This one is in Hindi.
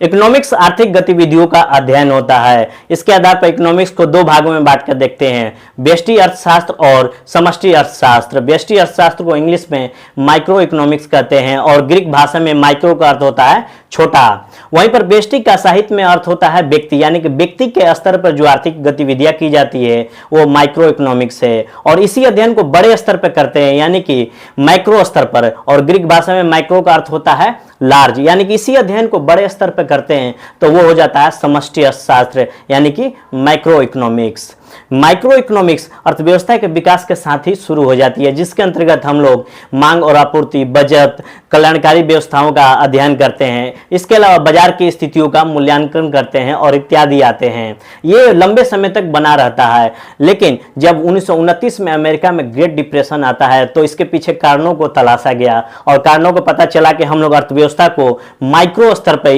इकोनॉमिक्स आर्थिक गतिविधियों का अध्ययन होता है। इसके आधार पर इकोनॉमिक्स को दो भागों में बांट कर देखते हैं, व्यष्टि अर्थशास्त्र और समष्टि अर्थशास्त्र। व्यष्टि अर्थशास्त्र को इंग्लिश में माइक्रो इकोनॉमिक्स कहते हैं और ग्रीक भाषा में माइक्रो का अर्थ होता है छोटा। वहीं पर व्यष्टि का साहित्य में अर्थ होता है व्यक्ति, यानी कि व्यक्ति के स्तर पर जो आर्थिक गतिविधियां की जाती है वो माइक्रो इकोनॉमिक्स है। और इसी अध्ययन को बड़े स्तर पर करते हैं, यानी कि माइक्रो स्तर पर, और ग्रीक भाषा में माइक्रो का अर्थ होता है लार्ज, यानी कि इसी अध्ययन को बड़े स्तर पर करते हैं तो वो हो जाता है समष्टि अर्थशास्त्र, यानी कि माइक्रो इकोनॉमिक्स। माइक्रो इकोनॉमिक्स अर्थव्यवस्था के विकास के साथ ही शुरू हो जाती है, जिसके अंतर्गत हम लोग मांग और आपूर्ति, बचत, कल्याणकारी व्यवस्थाओं का अध्ययन करते हैं। इसके अलावा बाजार की स्थितियों का मूल्यांकन करते हैं और इत्यादि आते हैं। ये लंबे समय तक बना रहता है, लेकिन जब 1929 में अमेरिका में ग्रेट डिप्रेशन आता है तो इसके पीछे कारणों को तलाशा गया और कारणों को पता चला कि हम लोग अर्थव्यवस्था को माइक्रो स्तर पर